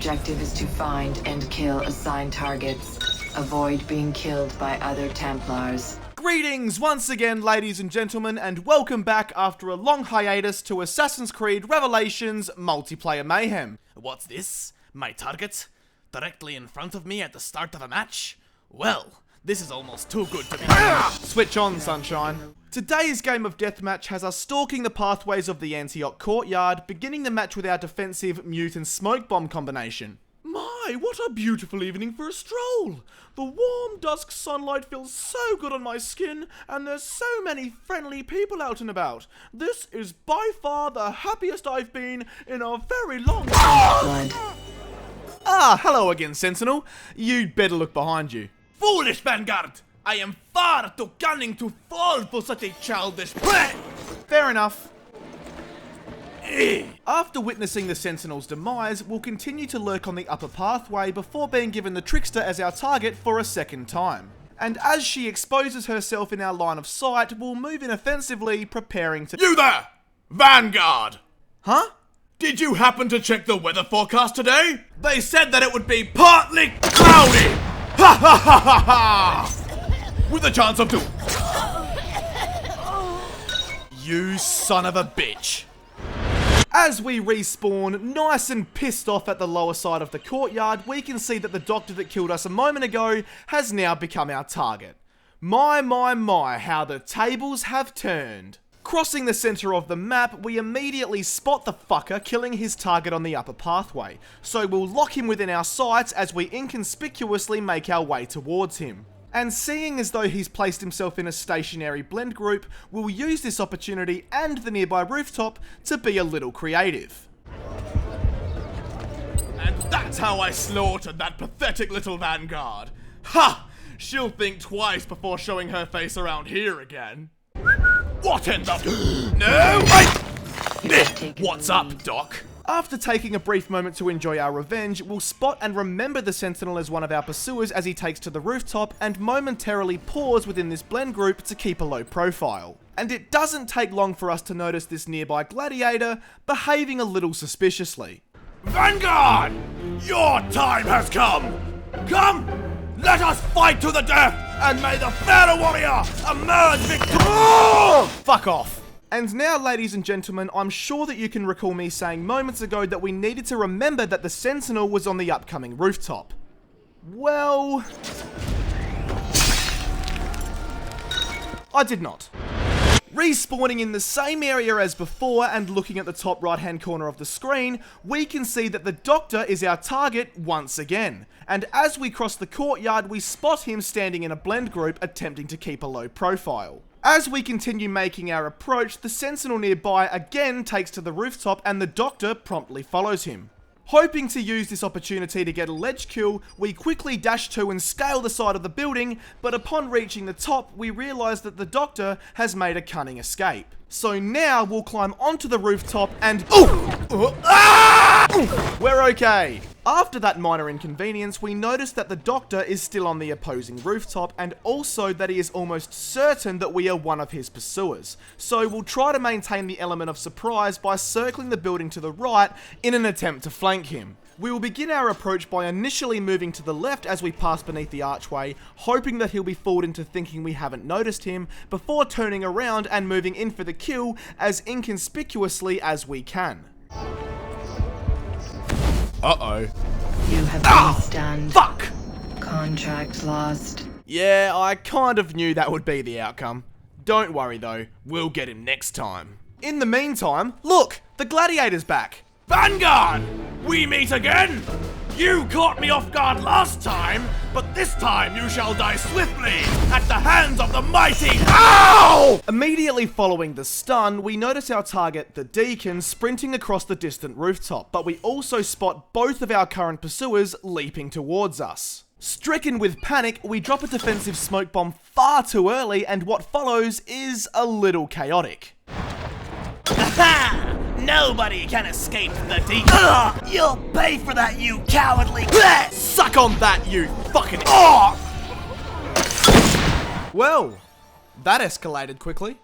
objective is to find and kill assigned targets. Avoid being killed by other Templars. Greetings once again, ladies and gentlemen, and welcome back after a long hiatus to Assassin's Creed Revelations Multiplayer Mayhem. What's this? My target? Directly in front of me at the start of a match? Well, this is almost too good to be true. Switch on, sunshine. Today's game of deathmatch has us stalking the pathways of the Antioch courtyard, beginning the match with our defensive mute and smoke bomb combination. My, what a beautiful evening for a stroll! The warm dusk sunlight feels so good on my skin, and there's so many friendly people out and about. This is by far the happiest I've been in a very long time. Ah, hello again, Sentinel. You'd better look behind you. Foolish Vanguard! I am far too cunning to fall for such a childish play! Fair enough. After witnessing the Sentinel's demise, we'll continue to lurk on the upper pathway before being given the Trickster as our target for a second time. And as she exposes herself in our line of sight, we'll move in offensively, preparing to— You there! Vanguard! Huh? Did you happen to check the weather forecast today? They said that it would be partly cloudy! Ha ha ha ha ha! With a chance of 2. You son of a bitch! As we respawn, nice and pissed off at the lower side of the courtyard, we can see that the doctor that killed us a moment ago has now become our target. My, how the tables have turned. Crossing the center of the map, we immediately spot the fucker killing his target on the upper pathway, so we'll lock him within our sights as we inconspicuously make our way towards him. And seeing as though he's placed himself in a stationary blend group, we'll use this opportunity and the nearby rooftop to be a little creative. And that's how I slaughtered that pathetic little Vanguard. Ha! She'll think twice before showing her face around here again. What in the— No! What's up, Doc? After taking a brief moment to enjoy our revenge, we'll spot and remember the Sentinel as one of our pursuers as he takes to the rooftop and momentarily pause within this blend group to keep a low profile. And it doesn't take long for us to notice this nearby gladiator behaving a little suspiciously. Vanguard! Your time has come! Come! Let us fight to the death, and may the fairer warrior emerge victorious! Fuck off! And now, ladies and gentlemen, I'm sure that you can recall me saying moments ago that we needed to remember that the Sentinel was on the upcoming rooftop. Well, I did not. Respawning in the same area as before and looking at the top right hand corner of the screen, we can see that the Doctor is our target once again. And as we cross the courtyard, we spot him standing in a blend group attempting to keep a low profile. As we continue making our approach, the Sentinel nearby again takes to the rooftop and the Doctor promptly follows him. Hoping to use this opportunity to get a ledge kill, we quickly dash to and scale the side of the building, but upon reaching the top, we realise that the Doctor has made a cunning escape. So now we'll climb onto the rooftop and— We're okay! After that minor inconvenience, we notice that the Doctor is still on the opposing rooftop, and also that he is almost certain that we are one of his pursuers. So we'll try to maintain the element of surprise by circling the building to the right in an attempt to flank him. We will begin our approach by initially moving to the left as we pass beneath the archway, hoping that he'll be fooled into thinking we haven't noticed him, before turning around and moving in for the kill as inconspicuously as we can. Uh-oh. You have been stunned. Fuck! Contract lost. Yeah, I kind of knew that would be the outcome. Don't worry though, we'll get him next time. In the meantime, look! The gladiator's back! Vanguard! We meet again! You caught me off guard last time, but this time you shall die swiftly at the hands of the mighty— Ow! Immediately following the stun, we notice our target, the Deacon, sprinting across the distant rooftop, but we also spot both of our current pursuers leaping towards us. Stricken with panic, we drop a defensive smoke bomb far too early, and what follows is a little chaotic. Aha! Nobody can escape the Deacon. You'll pay for that, you cowardly— Suck on that, you fucking— Well, that escalated quickly.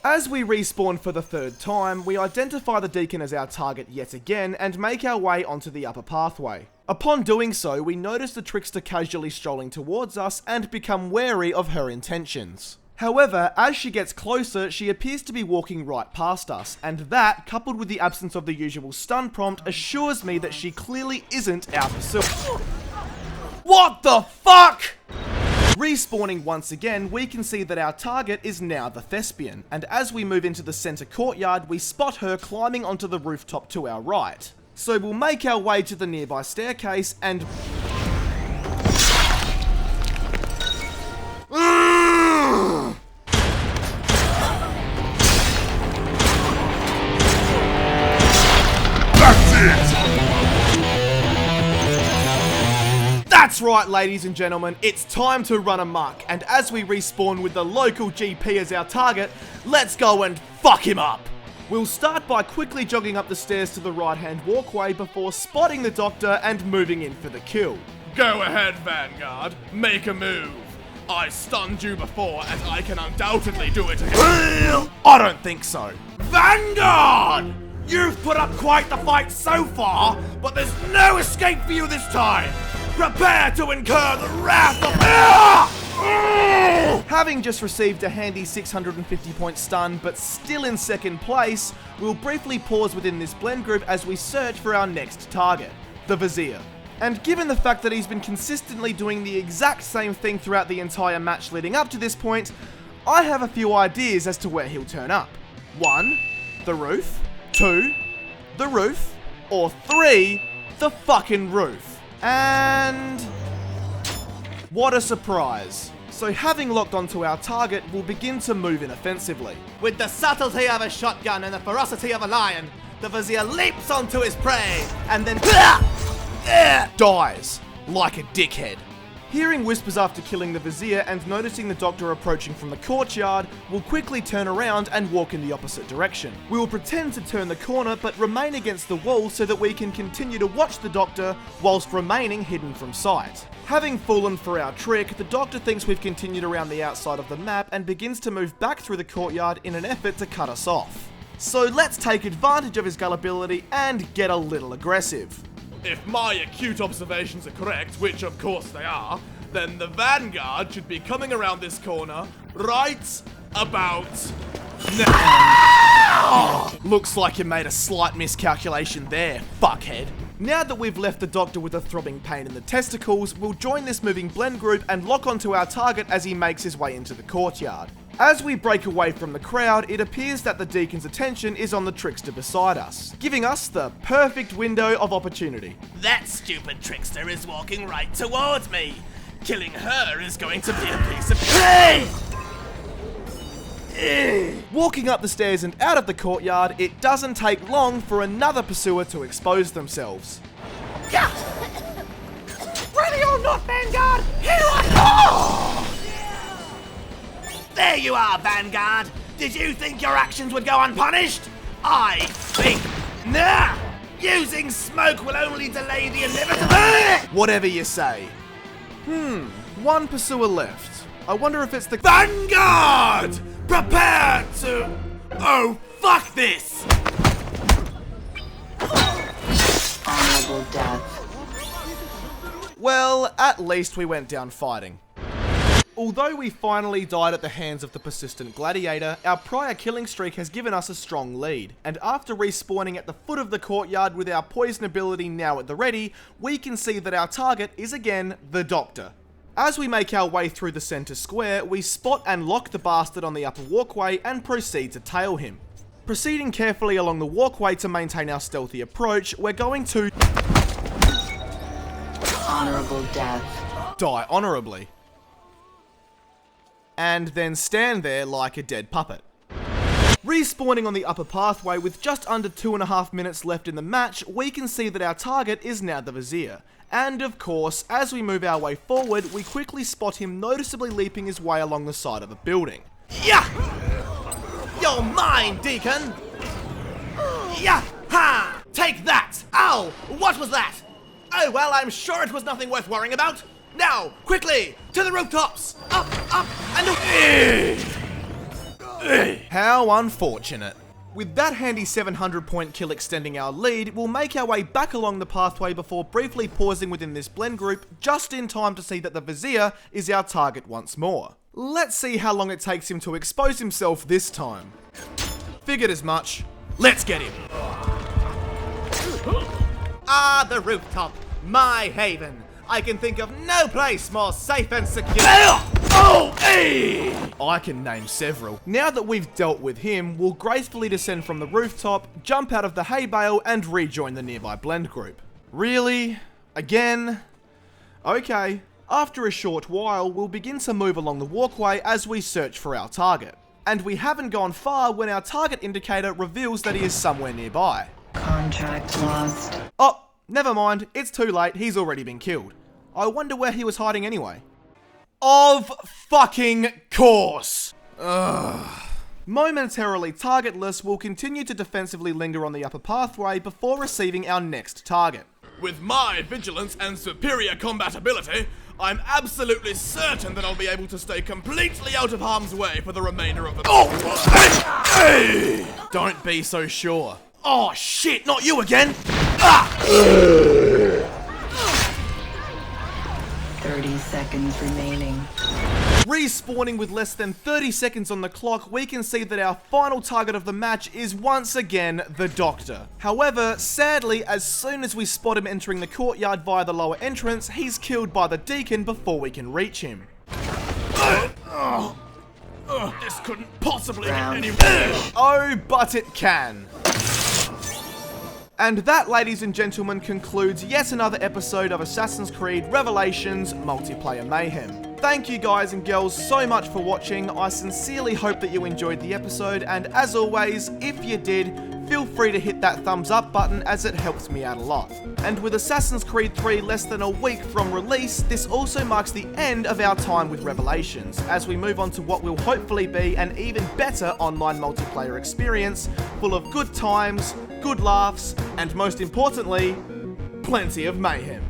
As we respawn for the third time, we identify the Deacon as our target yet again and make our way onto the upper pathway. Upon doing so, we notice the Trickster casually strolling towards us and become wary of her intentions. However, as she gets closer, she appears to be walking right past us, and that, coupled with the absence of the usual stun prompt, assures me that she clearly isn't our pursuer. What the fuck?! Respawning once again, we can see that our target is now the Thespian, and as we move into the centre courtyard, we spot her climbing onto the rooftop to our right. So we'll make our way to the nearby staircase and... That's right, ladies and gentlemen, it's time to run amok, and as we respawn with the local GP as our target, let's go and fuck him up! We'll start by quickly jogging up the stairs to the right-hand walkway before spotting the Doctor and moving in for the kill. Go ahead, Vanguard. Make a move. I stunned you before, and I can undoubtedly do it again. I don't think so. Vanguard! You've put up quite the fight so far, but there's no escape for you this time. Prepare to incur the wrath of... Having just received a handy 650 point stun, but still in second place, we'll briefly pause within this blend group as we search for our next target, the Vizier. And given the fact that he's been consistently doing the exact same thing throughout the entire match leading up to this point, I have a few ideas as to where he'll turn up. 1, the roof. 2, the roof. Or 3, the fucking roof. And... what a surprise. So having locked onto our target, we'll begin to move in offensively. With the subtlety of a shotgun and the ferocity of a lion, the Vizier leaps onto his prey, and then dies, like a dickhead. Hearing whispers after killing the Vizier and noticing the Doctor approaching from the courtyard, we'll quickly turn around and walk in the opposite direction. We will pretend to turn the corner but remain against the wall so that we can continue to watch the Doctor whilst remaining hidden from sight. Having fallen for our trick, the Doctor thinks we've continued around the outside of the map and begins to move back through the courtyard in an effort to cut us off. So let's take advantage of his gullibility and get a little aggressive. If my acute observations are correct, which of course they are, then the Vanguard should be coming around this corner right about now. Looks like you made a slight miscalculation there, fuckhead. Now that we've left the Doctor with a throbbing pain in the testicles, we'll join this moving blend group and lock onto our target as he makes his way into the courtyard. As we break away from the crowd, it appears that the Deacon's attention is on the Trickster beside us, giving us the perfect window of opportunity. That stupid Trickster is walking right towards me. Killing her is going to be a piece of cake! Walking up the stairs and out of the courtyard, it doesn't take long for another pursuer to expose themselves. Ready or not, Vanguard, here I go! There you are, Vanguard! Did you think your actions would go unpunished? I think nah! Using smoke will only delay the inevitable... Whatever you say. One pursuer left. I wonder if it's the... Vanguard! Prepare to... oh, fuck this! Honorable death. Well, at least we went down fighting. Although we finally died at the hands of the persistent gladiator, our prior killing streak has given us a strong lead, and after respawning at the foot of the courtyard with our poison ability now at the ready, we can see that our target is again the Doctor. As we make our way through the centre square, we spot and lock the bastard on the upper walkway and proceed to tail him. Proceeding carefully along the walkway to maintain our stealthy approach, we're going to... Honorable death. die honourably. And then stand there like a dead puppet. Respawning on the upper pathway with just under 2.5 minutes left in the match, we can see that our target is now the Vizier. And of course, as we move our way forward, we quickly spot him noticeably leaping his way along the side of a building. Yeah! You're mine, Deacon! Yeah! Ha! Take that! Ow! What was that? Oh well, I'm sure it was nothing worth worrying about. Now, quickly, to the rooftops! Up, up, and... How unfortunate. With that handy 700-point kill extending our lead, we'll make our way back along the pathway before briefly pausing within this blend group, just in time to see that the Vizier is our target once more. Let's see how long it takes him to expose himself this time. Figured as much. Let's get him. Ah, the rooftop, my haven. I can think of no place more safe and secure. I can name several. Now that we've dealt with him, we'll gracefully descend from the rooftop, jump out of the hay bale, and rejoin the nearby blend group. Really? Again? Okay. After a short while, we'll begin to move along the walkway as we search for our target. And we haven't gone far when our target indicator reveals that he is somewhere nearby. Contract lost. Oh, never mind, it's too late, he's already been killed. I wonder where he was hiding anyway. Of fucking course! Ugh. Momentarily targetless, we'll continue to defensively linger on the upper pathway before receiving our next target. With my vigilance and superior combat ability, I'm absolutely certain that I'll be able to stay completely out of harm's way for the remainder of the... Don't be so sure. Oh shit, not you again! 30 seconds remaining. Respawning with less than 30 seconds on the clock, we can see that our final target of the match is once again the Doctor. However, sadly, as soon as we spot him entering the courtyard via the lower entrance, he's killed by the Deacon before we can reach him. This couldn't possibly get Round any finish. Oh, but it can. And that, ladies and gentlemen, concludes yet another episode of Assassin's Creed Revelations Multiplayer Mayhem. Thank you guys and girls so much for watching. I sincerely hope that you enjoyed the episode, and as always, if you did, feel free to hit that thumbs up button as it helps me out a lot. And with Assassin's Creed 3 less than a week from release, this also marks the end of our time with Revelations, as we move on to what will hopefully be an even better online multiplayer experience, full of good times, good laughs, and most importantly, plenty of mayhem.